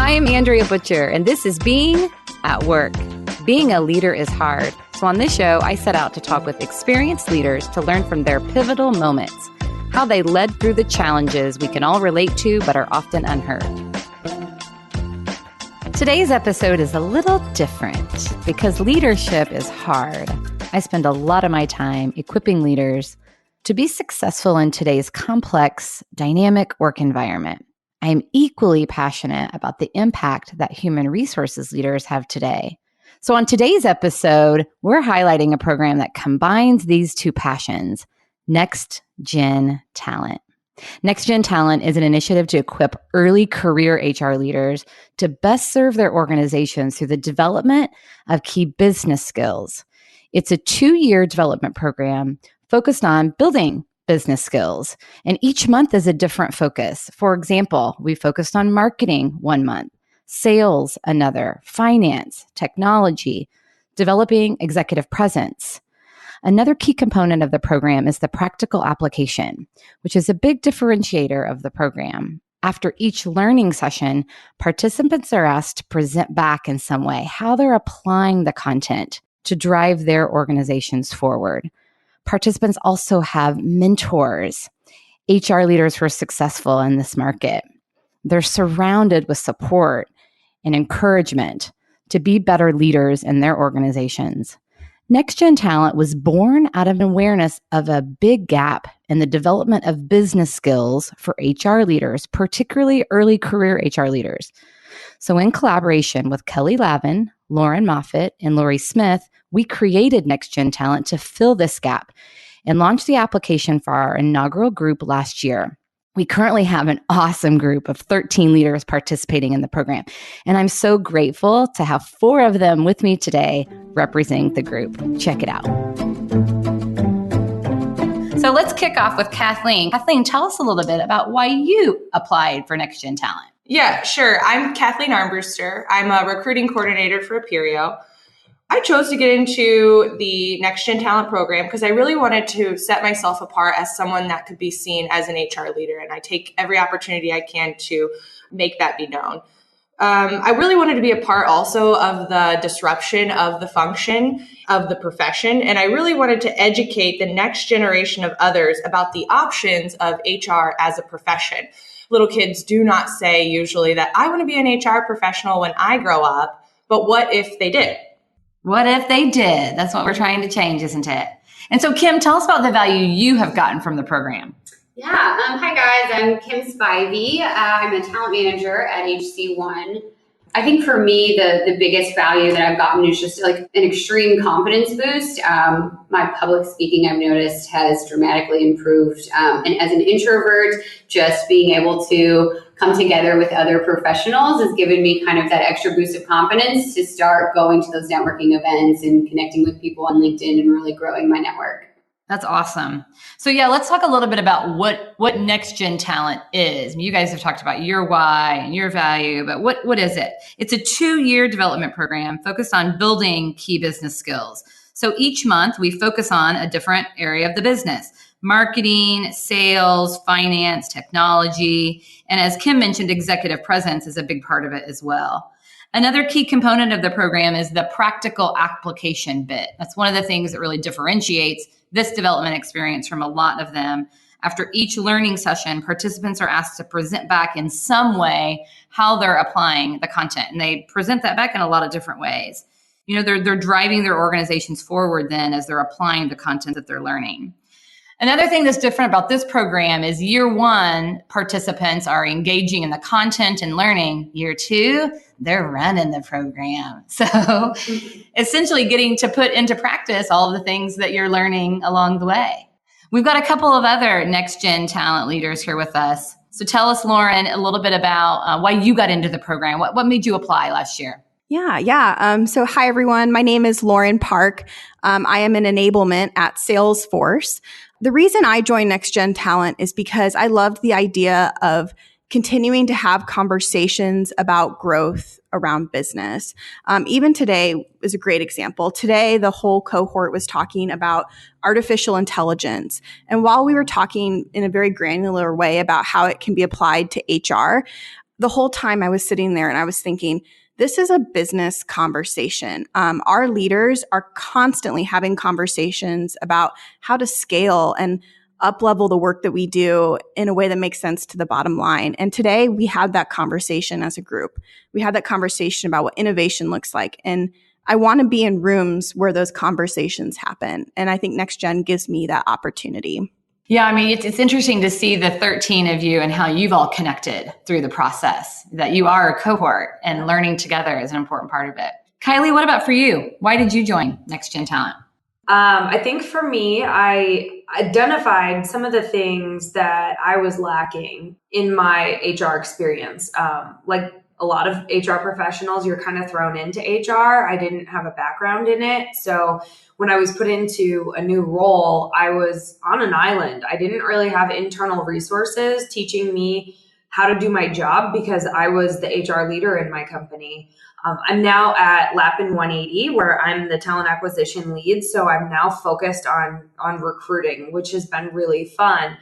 I'm Andrea Butcher, and this is Being at Work. Being a leader is hard. So on this show, I set out to talk with experienced leaders to learn from their pivotal moments, how they led through the challenges we can all relate to but are often unheard. Today's episode is a little different because leadership is hard. I spend a lot of my time equipping leaders to be successful in today's complex, dynamic work environment. I am equally passionate about the impact that human resources leaders have today. So on today's episode, we're highlighting a program that combines these two passions, Next Gen Talent. Next Gen Talent is an initiative to equip early career HR leaders to best serve their organizations through the development of key business skills. It's a 2-year development program focused on building business skills, and each month is a different focus. For example, we focused on marketing 1 month, sales another, finance, technology, developing executive presence. Another key component of the program is the practical application, which is a big differentiator of the program. After each learning session, participants are asked to present back in some way how they're applying the content to drive their organizations forward. Participants also have mentors, HR leaders who are successful in this market. They're surrounded with support and encouragement to be better leaders in their organizations. Next Gen Talent was born out of an awareness of a big gap in the development of business skills for HR leaders, particularly early career HR leaders. So in collaboration with Kelly Lavin, Lauren Moffitt, and Lori Smith, we created Next Gen Talent to fill this gap and launched the application for our inaugural group last year. We currently have an awesome group of 13 leaders participating in the program, and I'm so grateful to have 4 of them with me today representing the group. Check it out. So let's kick off with Kathleen. Kathleen, tell us a little bit about why you applied for Next Gen Talent. Yeah, sure. I'm Kathleen Armbruster. I'm a recruiting coordinator for Aperio. I chose to get into the Next Gen Talent program because I really wanted to set myself apart as someone that could be seen as an HR leader, and I take every opportunity I can to make that be known. I really wanted to be a part also of the disruption of the function of the profession, and I really wanted to educate the next generation of others about the options of HR as a profession. Little kids do not say usually that I want to be an HR professional when I grow up, but what if they did? What if they did? That's what we're trying to change, isn't it? And so, Kim, tell us about the value you have gotten from the program. Yeah. Hi, guys. I'm Kim Spivey. I'm a talent manager at HC1. I think for me, the biggest value that I've gotten is just like an extreme confidence boost. My public speaking, I've noticed, has dramatically improved. And as an introvert, just being able to come together with other professionals has given me kind of that extra boost of confidence to start going to those networking events and connecting with people on LinkedIn and really growing my network. That's awesome. So yeah, let's talk a little bit about what Next Gen Talent is. I mean, you guys have talked about your why and your value, but what is it? It's a 2-year development program focused on building key business skills. So each month we focus on a different area of the business: marketing, sales, finance, technology. And as Kim mentioned, executive presence is a big part of it as well. Another key component of the program is the practical application bit. That's one of the things that really differentiates this development experience from a lot of them. After each learning session, participants are asked to present back in some way how they're applying the content. And they present that back in a lot of different ways. You know, they're driving their organizations forward then as they're applying the content that they're learning. Another thing that's different about this program is year 1, participants are engaging in the content and learning. Year 2, they're running the program. So essentially getting to put into practice all of the things that you're learning along the way. We've got a couple of other Next Gen Talent leaders here with us. So tell us, Lauren, a little bit about why you got into the program. What made you apply last year? Yeah. So hi, everyone. My name is Lauren Parke. I am in enablement at Salesforce. The reason I joined Next Gen Talent is because I loved the idea of continuing to have conversations about growth around business. Even today is a great example. Today, the whole cohort was talking about artificial intelligence. And while we were talking in a very granular way about how it can be applied to HR, the whole time I was sitting there and I was thinking, this is a business conversation. Our leaders are constantly having conversations about how to scale and up-level the work that we do in a way that makes sense to the bottom line. And today we had that conversation as a group. We had that conversation about what innovation looks like. And I want to be in rooms where those conversations happen. And I think Next Gen gives me that opportunity. Yeah, I mean, it's interesting to see the 13 of you and how you've all connected through the process, that you are a cohort and learning together is an important part of it. Kiley, what about for you? Why did you join Next Gen Talent? I think for me, I identified some of the things that I was lacking in my HR experience. Like a lot of HR professionals, you're kind of thrown into HR. I didn't have a background in it. So when I was put into a new role, I was on an island. I didn't really have internal resources teaching me how to do my job because I was the HR leader in my company. I'm now at Lappin 180, where I'm the talent acquisition lead. So I'm now focused on recruiting, which has been really fun.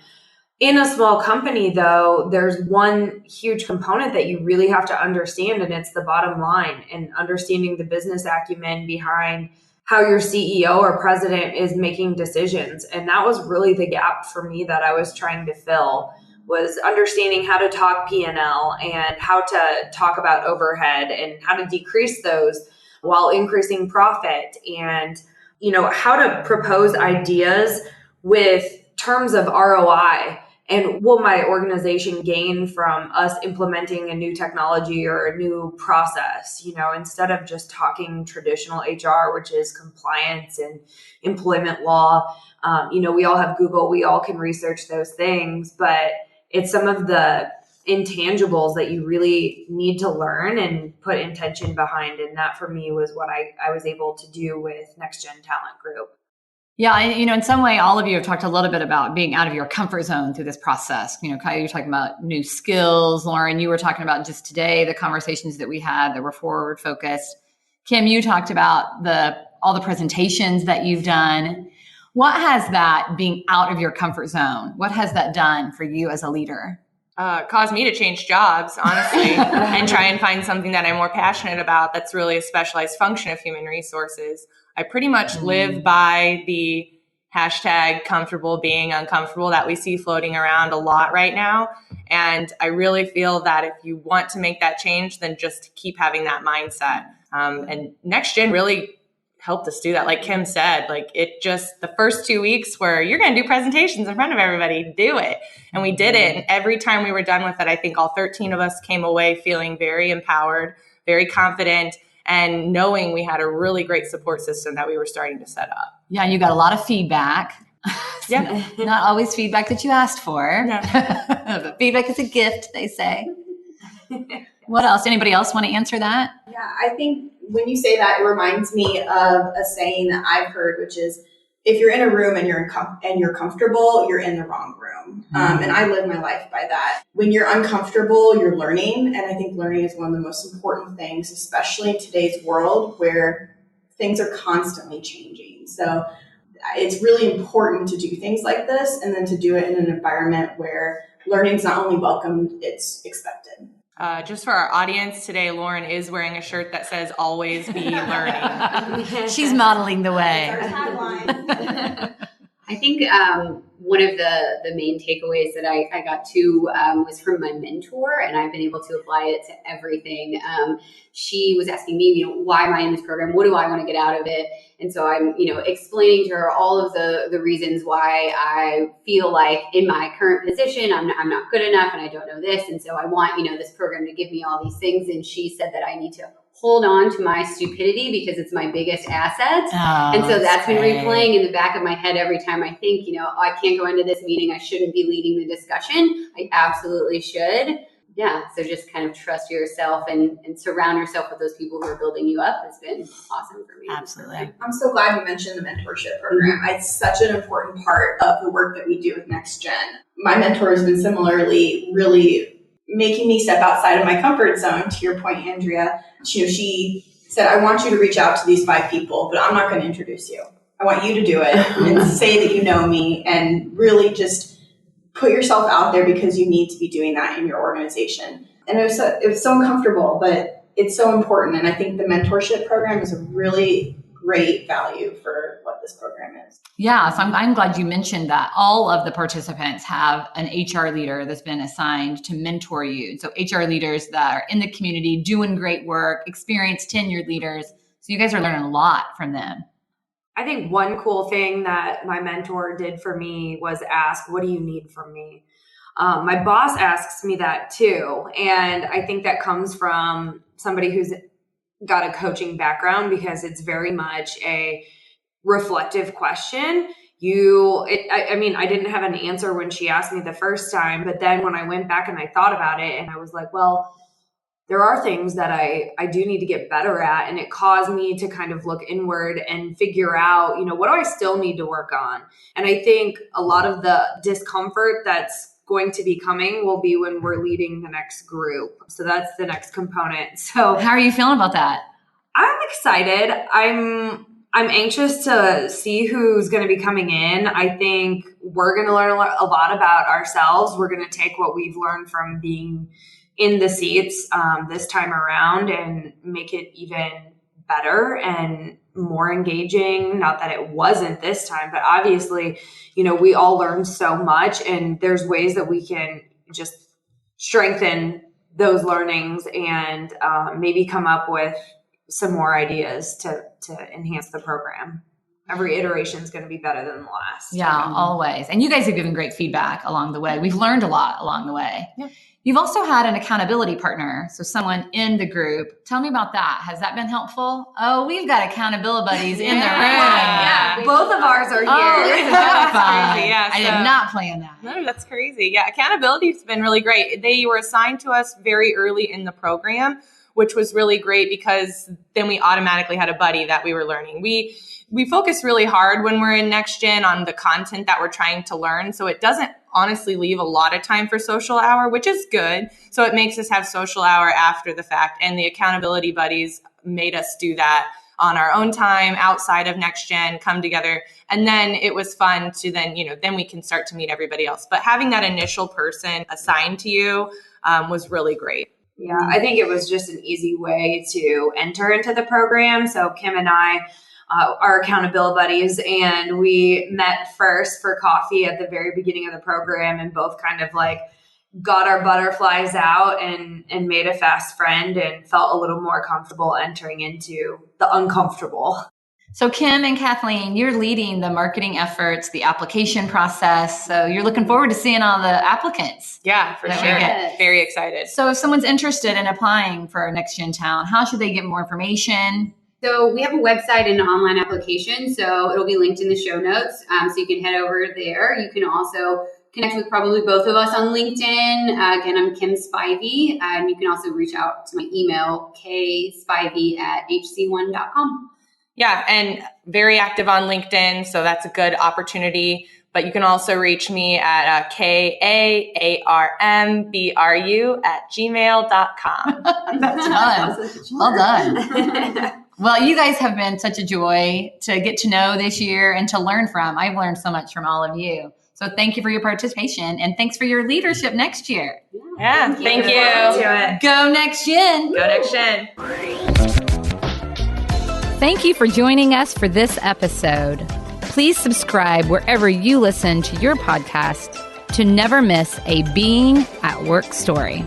In a small company, though, there's one huge component that you really have to understand, and it's the bottom line and understanding the business acumen behind how your CEO or president is making decisions. And that was really the gap for me that I was trying to fill, was understanding how to talk P&L and how to talk about overhead and how to decrease those while increasing profit, and, you know, how to propose ideas with terms of ROI. And will my organization gain from us implementing a new technology or a new process? You know, instead of just talking traditional HR, which is compliance and employment law. You know, we all have Google, we all can research those things, but it's some of the intangibles that you really need to learn and put intention behind. And that for me was what I was able to do with Next Gen Talent Group. Yeah, you know, in some way, all of you have talked a little bit about being out of your comfort zone through this process. You know, Kiley, you're talking about new skills. Lauren, you were talking about just today, the conversations that we had that were forward focused. Kim, you talked about all the presentations that you've done. What has that being out of your comfort zone, what has that done for you as a leader? Caused me to change jobs, honestly, and try and find something that I'm more passionate about that's really a specialized function of human resources. I pretty much live by the hashtag comfortable being uncomfortable that we see floating around a lot right now. And I really feel that if you want to make that change, then just keep having that mindset. And Next Gen really helped us do that. Like Kim said, like it just, the first 2 weeks where you're going to do presentations in front of everybody, do it. And we did it. And every time we were done with it, I think all 13 of us came away feeling very empowered, very confident, and knowing we had a really great support system that we were starting to set up. Yeah, and you got a lot of feedback. Yeah. Not always feedback that you asked for. No. But feedback is a gift, they say. What else? Anybody else want to answer that? Yeah, I think when you say that, it reminds me of a saying that I've heard, which is, if you're in a room and you're comfortable, you're in the wrong room. And I live my life by that. When you're uncomfortable, you're learning. And I think learning is one of the most important things, especially in today's world where things are constantly changing. So it's really important to do things like this and then to do it in an environment where learning is not only welcomed, it's expected. Just for our audience today, Lauren is wearing a shirt that says "Always be learning." She's modeling the way. That's our tagline. I think one of the main takeaways that I got too was from my mentor, and I've been able to apply it to everything. She was asking me, why am I in this program? What do I want to get out of it? And so I'm, explaining to her all of the reasons why I feel like in my current position, I'm not good enough and I don't know this. And so I want, this program to give me all these things. And she said that I need to hold on to my stupidity because it's my biggest asset. And so that's been replaying in the back of my head every time I think, I can't go into this meeting. I shouldn't be leading the discussion. I absolutely should. Yeah. So just kind of trust yourself and surround yourself with those people who are building you up has been awesome for me. Absolutely. I'm so glad you mentioned the mentorship program. It's such an important part of the work that we do with Next Gen. My mentor has been similarly really making me step outside of my comfort zone. To your point, Andrea, she said, I want you to reach out to these 5 people, but I'm not going to introduce you. I want you to do it and say that you know me and really just put yourself out there because you need to be doing that in your organization. And it was so uncomfortable, but it's so important. And I think the mentorship program is a really great value for what this program is. Yeah, so I'm glad you mentioned that. All of the participants have an HR leader that's been assigned to mentor you. So HR leaders that are in the community doing great work, experienced tenured leaders. So you guys are learning a lot from them. I think one cool thing that my mentor did for me was ask, what do you need from me? My boss asks me that too. And I think that comes from somebody who's got a coaching background, because it's very much a reflective question. I didn't have an answer when she asked me the first time, but then when I went back and I thought about it, and I was like, well, there are things that I do need to get better at. And it caused me to kind of look inward and figure out, what do I still need to work on? And I think a lot of the discomfort that's going to be coming will be when we're leading the next group. So that's the next component. So how are you feeling about that? I'm excited. I'm anxious to see who's going to be coming in. I think we're going to learn a lot about ourselves. We're going to take what we've learned from being in the seats this time around and make it even better and more engaging. Not that it wasn't this time, but obviously, we all learned so much, and there's ways that we can just strengthen those learnings and maybe come up with some more ideas to enhance the program. Every iteration is going to be better than the last. Yeah, always. And you guys have given great feedback along the way. We've learned a lot along the way. Yeah. You've also had an accountability partner, so someone in the group. Tell me about that. Has that been helpful? Oh, we've got accountability buddies in the room. Yeah, both of ours are here. Oh, this is fun. Crazy. Yeah, I did not plan that. No, that's crazy. Yeah, accountability's been really great. They were assigned to us very early in the program, which was really great because then we automatically had a buddy that we were learning. We focus really hard when we're in Next Gen on the content that we're trying to learn. So it doesn't honestly leave a lot of time for social hour, which is good. So it makes us have social hour after the fact. And the accountability buddies made us do that on our own time outside of Next Gen, come together. And then it was fun to then we can start to meet everybody else. But having that initial person assigned to you was really great. Yeah, I think it was just an easy way to enter into the program. So Kim and I are accountability buddies, and we met first for coffee at the very beginning of the program and both kind of like got our butterflies out and made a fast friend and felt a little more comfortable entering into the uncomfortable. So Kim and Kathleen, you're leading the marketing efforts, the application process. So you're looking forward to seeing all the applicants. Yeah, for sure. Very excited. So if someone's interested in applying for Next Gen Talent, how should they get more information? So we have a website and an online application, so it'll be linked in the show notes. So you can head over there. You can also connect with probably both of us on LinkedIn. Again, I'm Kim Spivey, and you can also reach out to my email, kspivey@hc1.com. Yeah, and very active on LinkedIn, so that's a good opportunity. But you can also reach me at kaarmbru@gmail.com. That's done. Well done. Well, you guys have been such a joy to get to know this year and to learn from. I've learned so much from all of you. So thank you for your participation, and thanks for your leadership next year. Yeah, thank you. Go Next Gen. Go Next Gen. Thank you for joining us for this episode. Please subscribe wherever you listen to your podcast to never miss a Being at Work story.